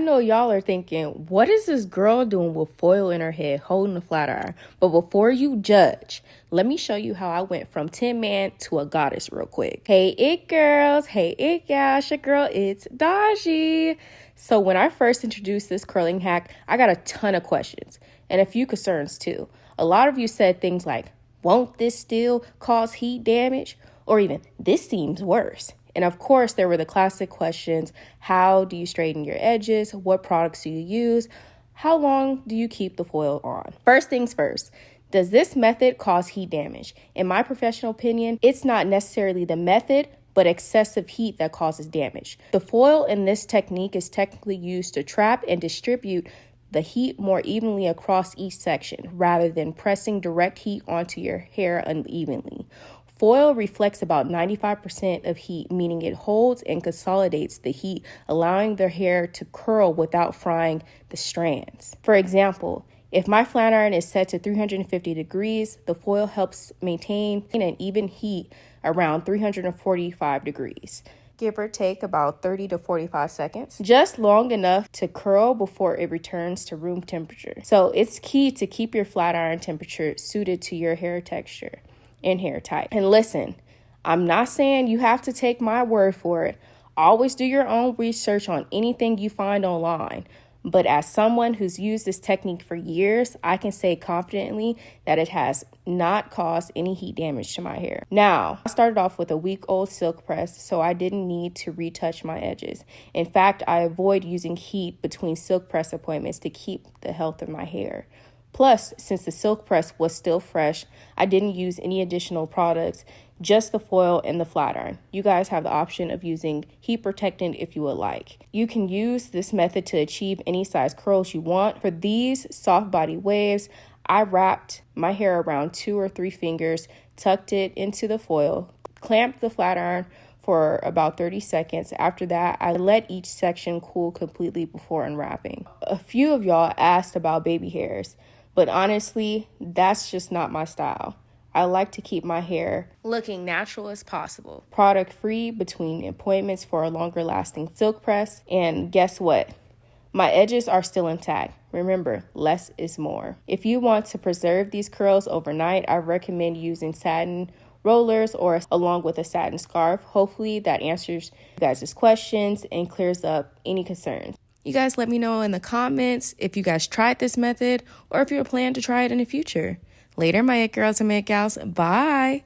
know y'all are thinking, what is this girl doing with foil in her head holding a flat iron? But before you judge, let me show you how I went from Tin Man to a goddess real quick. Hey it girls, hey it gals, your girl, it's Daji. So when I first introduced this curling hack, I got a ton of questions and a few concerns too. A lot of you said things like, won't this still cause heat damage? Or even, this seems worse. And of course, there were the classic questions. How do you straighten your edges? What products do you use? How long do you keep the foil on? First things first, does this method cause heat damage? In my professional opinion, it's not necessarily the method, but excessive heat that causes damage. The foil in this technique is technically used to trap and distribute the heat more evenly across each section, rather than pressing direct heat onto your hair unevenly. Foil reflects about 95% of heat, meaning it holds and consolidates the heat, allowing the hair to curl without frying the strands. For example, if my flat iron is set to 350 degrees, the foil helps maintain an even heat around 345 degrees. Give or take about 30 to 45 seconds, just long enough to curl before it returns to room temperature. So it's key to keep your flat iron temperature suited to your hair texture and hair type. And listen, I'm not saying you have to take my word for it. Always do your own research on anything you find online. But as someone who's used this technique for years, I can say confidently that it has not caused any heat damage to my hair. Now, I started off with a week-old silk press, so I didn't need to retouch my edges. In fact, I avoid using heat between silk press appointments to keep the health of my hair. Plus, since the silk press was still fresh, I didn't use any additional products, just the foil and the flat iron. You guys have the option of using heat protectant if you would like. You can use this method to achieve any size curls you want. For these soft body waves, I wrapped my hair around 2 or 3 fingers, tucked it into the foil, clamped the flat iron for about 30 seconds. After that, I let each section cool completely before unwrapping. A few of y'all asked about baby hairs, but honestly, that's just not my style. I like to keep my hair looking natural as possible. Product free between appointments for a longer lasting silk press. And guess what? My edges are still intact. Remember, less is more. If you want to preserve these curls overnight, I recommend using satin rollers or along with a satin scarf. Hopefully that answers you guys' questions and clears up any concerns. You guys let me know in the comments if you guys tried this method or if you're planning to try it in the future. Later, my it girls and my it gals. Bye.